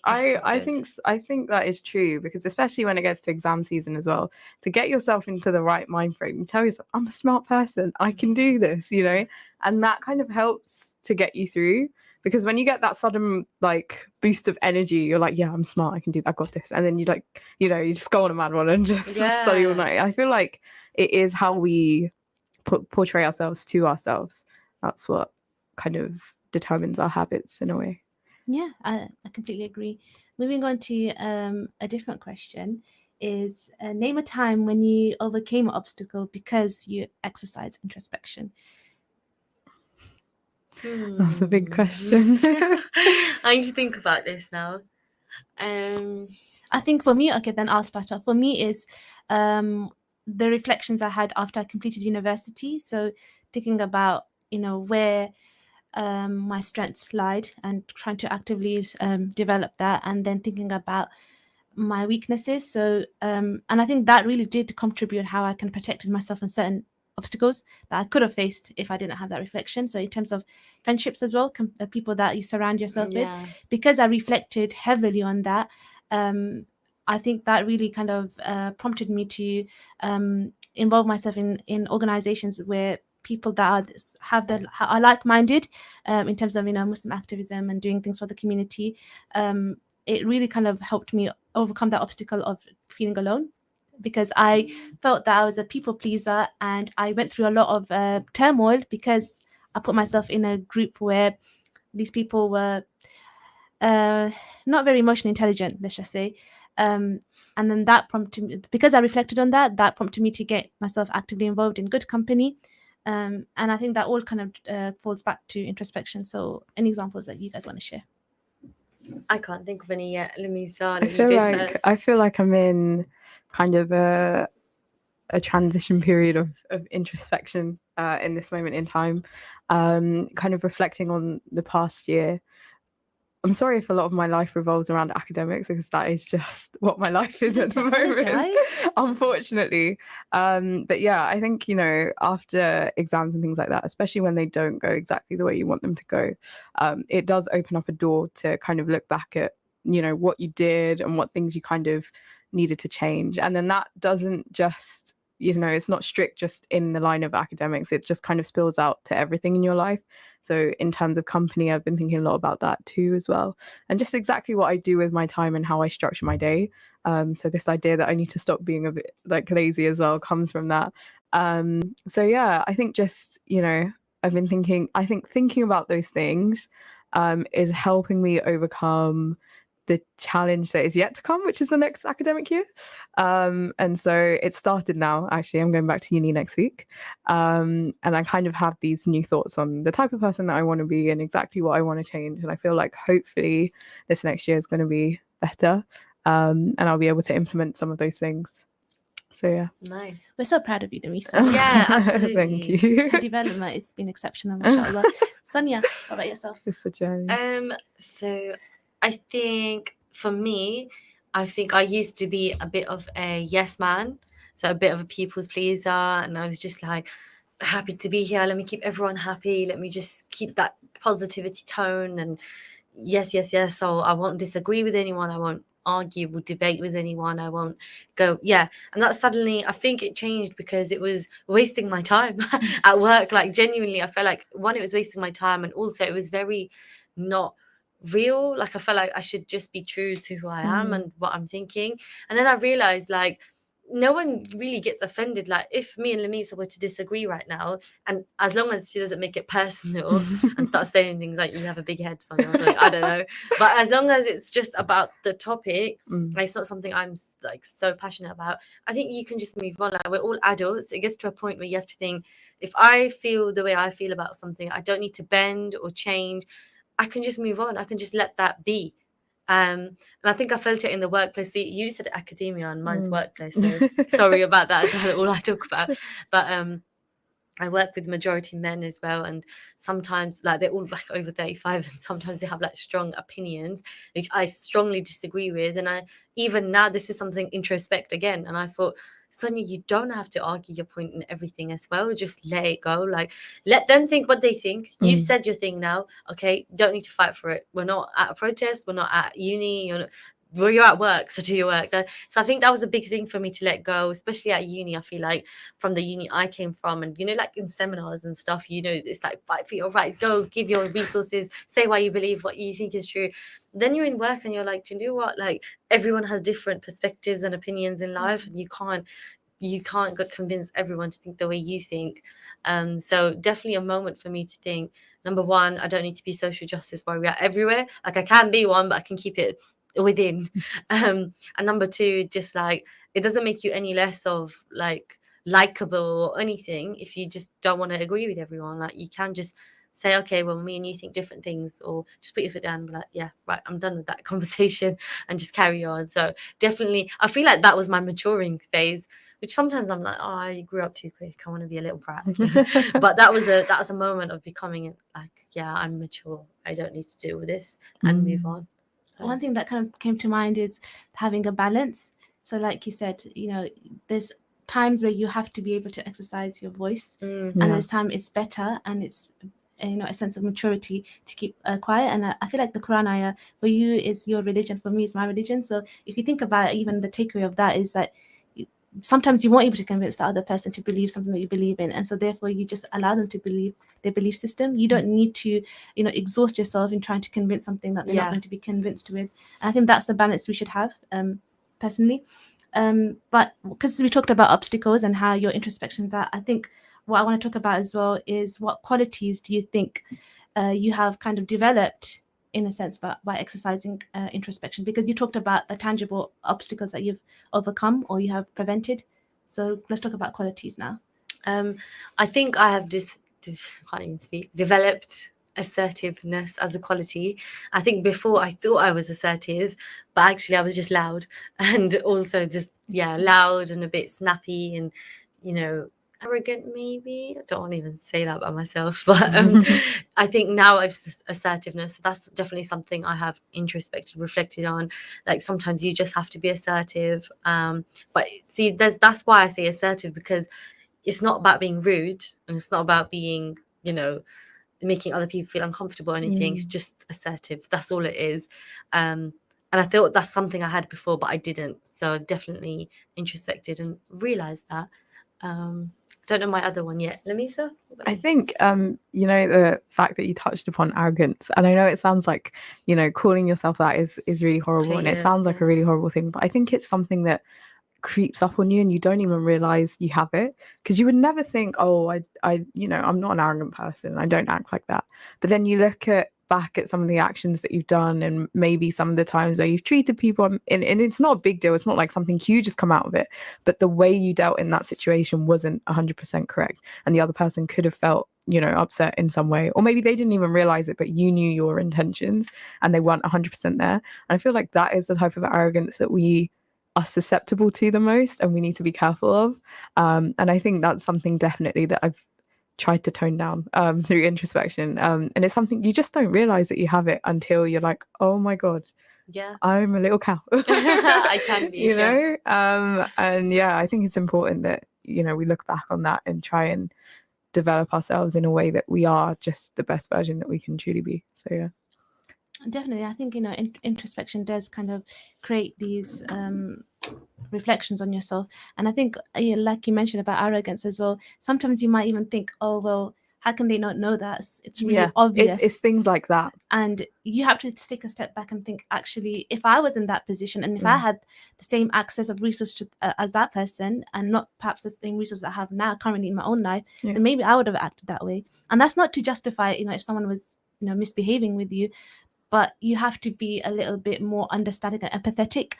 I think that is true, because especially when it gets to exam season as well, to get yourself into the right mind frame, you tell yourself, I'm a smart person, I can do this, you know, and that kind of helps to get you through. Because when you get that sudden like boost of energy, you're like, yeah, I'm smart, I can do that, I got this. And then you like, you know, you just go on a mad one and just study all night. I feel like it is how we portray ourselves to ourselves. That's what kind of determines our habits in a way. Yeah, I completely agree. Moving on to a different question is name a time when you overcame an obstacle because you exercise introspection. That's a big question. I need to think about this now. I think for me, okay, then I'll start off. For me is the reflections I had after I completed university. So thinking about, you know, where my strengths lied and trying to actively develop that, and then thinking about my weaknesses. So and I think that really did contribute how I can protect myself from certain obstacles that I could have faced if I didn't have that reflection. So in terms of friendships as well, people that you surround yourself with, because I reflected heavily on that, I think that really kind of prompted me to involve myself in organizations where people that are like-minded in terms of, you know, Muslim activism and doing things for the community. It really kind of helped me overcome that obstacle of feeling alone, because I felt that I was a people pleaser, and I went through a lot of turmoil because I put myself in a group where these people were not very emotionally intelligent, let's just say. And then that prompted me, because I reflected on that prompted me to get myself actively involved in good company. And I think that all kind of falls back to introspection. So any examples that you guys want to share? I can't think of any yet. Let me I feel like I'm in kind of a transition period of introspection in this moment in time, kind of reflecting on the past year. I'm sorry if a lot of my life revolves around academics, because that is just what my life is at the moment, unfortunately. But yeah, I think, you know, after exams and things like that, especially when they don't go exactly the way you want them to go, it does open up a door to kind of look back at, you know, what you did and what things you kind of needed to change. And then that doesn't just, you know, it's not strict just in the line of academics, it just kind of spills out to everything in your life. So in terms of company, I've been thinking a lot about that too as well, and just exactly what I do with my time and how I structure my day. So this idea that I need to stop being a bit like lazy as well comes from that. So yeah, I think just, you know, I've been thinking about those things is helping me overcome the challenge that is yet to come, which is the next academic year. And so it started now. Actually, I'm going back to uni next week. And I kind of have these new thoughts on the type of person that I want to be and exactly what I want to change. And I feel like hopefully this next year is going to be better. And I'll be able to implement some of those things. So yeah. Nice. We're so proud of you, Damisa. Yeah, absolutely. Thank you. Your development has been exceptional, mashallah. Sonia, how about yourself? It's a journey. So I think for me, I think I used to be a bit of a yes man, so a bit of a people's pleaser, and I was just like, happy to be here, let me keep everyone happy, let me just keep that positivity tone, and yes, so I won't disagree with anyone, I won't argue or debate with anyone, I won't go, and that suddenly, I think it changed because it was wasting my time at work. Like genuinely, I felt like, one, it was wasting my time, and also it was very not real. Like I felt like I should just be true to who I am and what I'm thinking. And then I realized, like, no one really gets offended. Like if me and Lamisa were to disagree right now, and as long as she doesn't make it personal and start saying things like, you have a big head, Sonia, or something, I don't know, but as long as it's just about the topic, like, it's not something I'm like so passionate about, I think you can just move on. Like, we're all adults. It gets to a point where you have to think, if I feel the way I feel about something, I don't need to bend or change. I can just move on. I can just let that be. And I think I felt it in the workplace. See, you said academia and mine's workplace. So sorry about that. That's all I talk about. But I work with majority men as well, and sometimes like they're all like over 35, and sometimes they have like strong opinions, which I strongly disagree with. And I even now this is something introspect again, and I thought, Sonia, you don't have to argue your point in everything as well. Just let it go. Like let them think what they think. You've said your thing now. Okay, don't need to fight for it. We're not at a protest. We're not at uni. Well, you're at work, so do your work. So I think that was a big thing for me to let go, especially at uni. I feel like from the uni I came from, and like in seminars and stuff, it's like fight for your rights, go give your resources, say why you believe what you think is true. Then you're in work and you're like, do you know what? Like everyone has different perspectives and opinions in life, and you can't convince everyone to think the way you think. So definitely a moment for me to think, number one, I don't need to be social justice warrior everywhere. Like I can be one, but I can keep it within. And number two, just like it doesn't make you any less of like likable or anything if you just don't want to agree with everyone. Like you can just say, okay, well, me and you think different things, or just put your foot down and be like, yeah, right, I'm done with that conversation, and just carry on. So definitely I feel like that was my maturing phase, which sometimes I'm like, oh, I grew up too quick, I want to be a little brat. But that was a moment of becoming like, yeah, I'm mature, I don't need to deal with this, and move on. So. One thing that kind of came to mind is having a balance. So like you said, there's times where you have to be able to exercise your voice, and there's time it's better, and it's a sense of maturity to keep quiet. And I feel like the Quran ayah for you is your religion, for me is my religion. So if you think about it, even the takeaway of that is that sometimes you weren't able to convince the other person to believe something that you believe in, and so therefore you just allow them to believe their belief system. You don't need to exhaust yourself in trying to convince something that they're not going to be convinced with. And I think that's the balance we should have, personally. But because we talked about obstacles and how your introspection, that I think what I want to talk about as well is what qualities do you think you have kind of developed in a sense by exercising introspection, because you talked about the tangible obstacles that you've overcome or you have prevented. So let's talk about qualities now. I think I have developed assertiveness as a quality. I think before I thought I was assertive, but actually I was just loud, and also just loud and a bit snappy and arrogant, maybe. I don't want to even say that about myself, but I think now I've assertiveness. So that's definitely something I have introspected, reflected on. Like sometimes you just have to be assertive. But see, that's why I say assertive, because it's not about being rude, and it's not about being, making other people feel uncomfortable or anything. It's just assertive. That's all it is. And I thought that's something I had before, but I didn't. So I've definitely introspected and realized that. Don't know my other one yet. Lamisa? I think, the fact that you touched upon arrogance, and I know it sounds like, calling yourself that is really horrible, and it sounds like a really horrible thing, but I think it's something that creeps up on you and you don't even realize you have it, because you would never think, oh, I'm not an arrogant person, I don't act like that. But then you look back at some of the actions that you've done, and maybe some of the times where you've treated people, and it's not a big deal, it's not like something huge has come out of it, but the way you dealt in that situation wasn't 100% correct, and the other person could have felt upset in some way, or maybe they didn't even realize it, but you knew your intentions and they weren't 100% there. And I feel like that is the type of arrogance that we are susceptible to the most, and we need to be careful of. And I think that's something definitely that I've tried to tone down through introspection. And it's something you just don't realize that you have it until you're like, oh my God, I'm a little cow. I can be, and I think it's important that we look back on that and try and develop ourselves in a way that we are just the best version that we can truly be. So Definitely, I think introspection does kind of create these reflections on yourself, and I think like you mentioned about arrogance as well, sometimes you might even think, oh well, how can they not know that? It's really obvious. It's things like that, and you have to take a step back and think, actually, if I was in that position and if I had the same access of resources as that person, and not perhaps the same resources I have now currently in my own life, then maybe I would have acted that way. And that's not to justify if someone was misbehaving with you, but you have to be a little bit more understanding and empathetic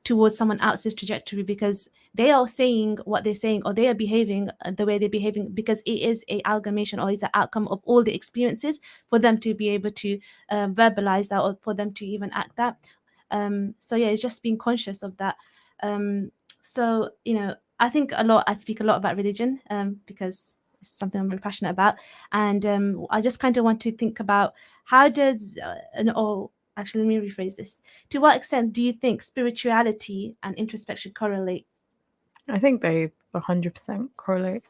towards someone else's trajectory, because they are saying what they're saying, or they are behaving the way they're behaving, because it is a amalgamation, or is an outcome of all the experiences for them to be able to verbalize that, or for them to even act that. It's just being conscious of that. I think I speak a lot about religion, because It's something I'm very passionate about. And I just kind of want to think about how does, actually, let me rephrase this. To what extent do you think spirituality and introspection correlate? I think they 100% correlate,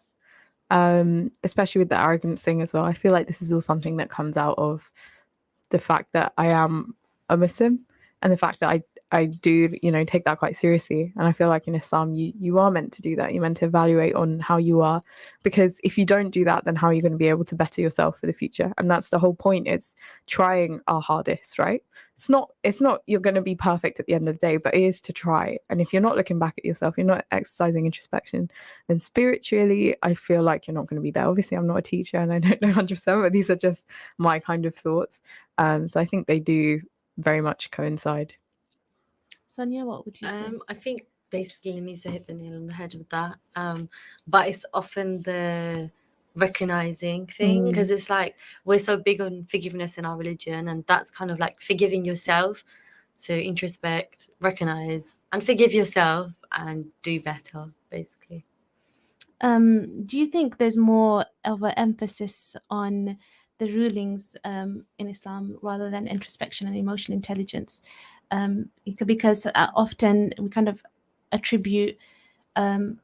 especially with the arrogance thing as well. I feel like this is all something that comes out of the fact that I am a Muslim and the fact that I do, take that quite seriously. And I feel like in Islam, you are meant to do that. You're meant to evaluate on how you are, because if you don't do that, then how are you going to be able to better yourself for the future? And that's the whole point. It's trying our hardest, right? It's not you're going to be perfect at the end of the day, but it is to try. And if you're not looking back at yourself, you're not exercising introspection, then spiritually, I feel like you're not going to be there. Obviously, I'm not a teacher and I don't know 100%, but these are just my kind of thoughts. So I think they do very much coincide. Sonia, what would you say? I think basically Lamisa hit the nail on the head with that. But it's often the recognizing thing, because it's like we're so big on forgiveness in our religion, and that's kind of like forgiving yourself. So introspect, recognize, and forgive yourself and do better, basically. Do you think there's more of an emphasis on the rulings in Islam rather than introspection and emotional intelligence? Because often we kind of attribute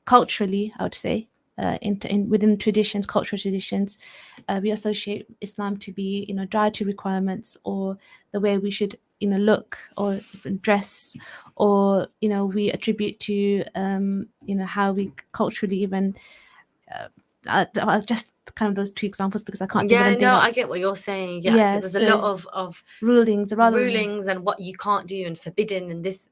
culturally, I would say, within traditions, cultural traditions, we associate Islam to be, dietary requirements, or the way we should, look or dress, or we attribute to, how we culturally even. Just kind of those two examples, because I can't think of anything else. I get what you're saying. There's a lot of rulings and what you can't do and forbidden, and this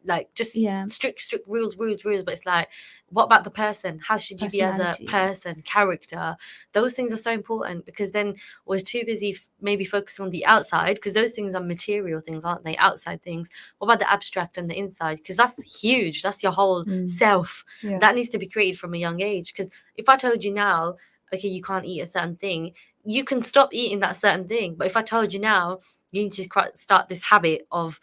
strict rules. But it's like, what about the person? How should you be as a person, character? Those things are so important, because then we're too busy maybe focusing on the outside, because those things are material things, aren't they? Outside things. What about the abstract and the inside? Because that's huge. That's your whole self. That needs to be created from a young age. Because if I told you now, okay, you can't eat a certain thing, you can stop eating that certain thing. But if I told you now, you need to start this habit of,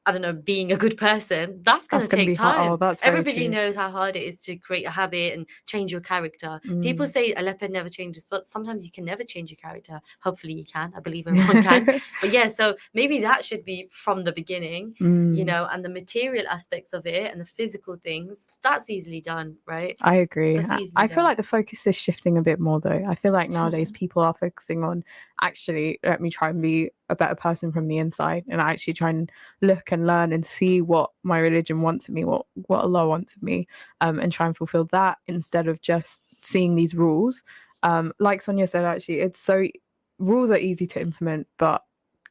I don't know, being a good person, that's going to take time. Everybody knows how hard it is to create a habit and change your character. People say a leopard never changes, but sometimes you can never change your character. Hopefully you can. I believe everyone can. But so maybe that should be from the beginning, and the material aspects of it and the physical things, that's easily done, right? I agree. I feel like the focus is shifting a bit more, though. I feel like nowadays people are focusing on, actually, let me try and be a better person from the inside, and I actually try and look and learn and see what my religion wants of me, what Allah wants of me, and try and fulfill that instead of just seeing these rules. Like Sonia said, actually, rules are easy to implement, but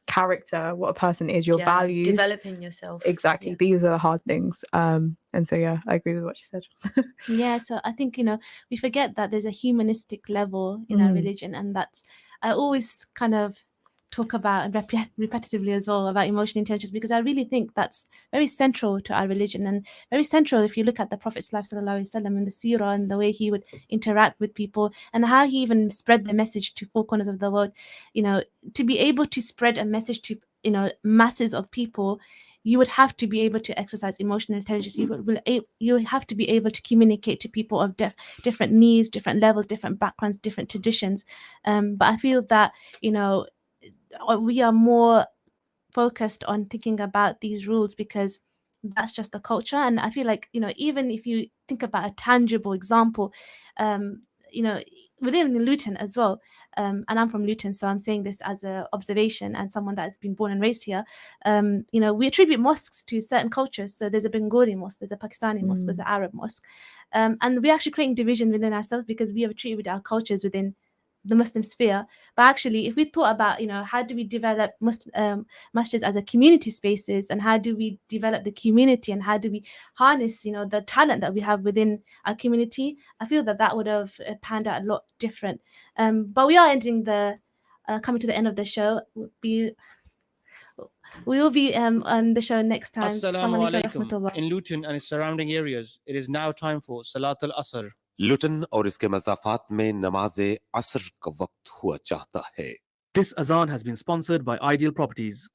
character, what a person is, your values, developing yourself, exactly, these are the hard things. And so I agree with what she said. So I think we forget that there's a humanistic level in our religion, and that's, I always kind of talk about and repetitively as well about emotional intelligence, because I really think that's very central to our religion, and very central if you look at the Prophet's life, sallallahu alaihi wasallam, and the seerah, and the way he would interact with people, and how he even spread the message to 4 corners of the world. To be able to spread a message to masses of people, you would have to be able to exercise emotional intelligence. You have to be able to communicate to people of different needs, different levels, different backgrounds, different traditions. But I feel that we are more focused on thinking about these rules because that's just the culture. And I feel like, even if you think about a tangible example, within Luton as well, and I'm from Luton, so I'm saying this as an observation and someone that has been born and raised here. We attribute mosques to certain cultures. So there's a Bengali mosque, there's a Pakistani mosque, there's an Arab mosque, and we're actually creating division within ourselves because we have attributed our cultures within the Muslim sphere. But actually, if we thought about, how do we develop masjids as a community spaces, and how do we develop the community, and how do we harness, the talent that we have within our community, I feel that would have panned out a lot different. But we are coming to the end of the show. We will be on the show next time. Assalamu alaikum. In Luton and its surrounding areas, it is now time for Salat al-Asr. लुटन और इसके मज़ाफ़ात में नमाज असर का वक्त हुआ चाहता है. This azan has been sponsored by Ideal Properties.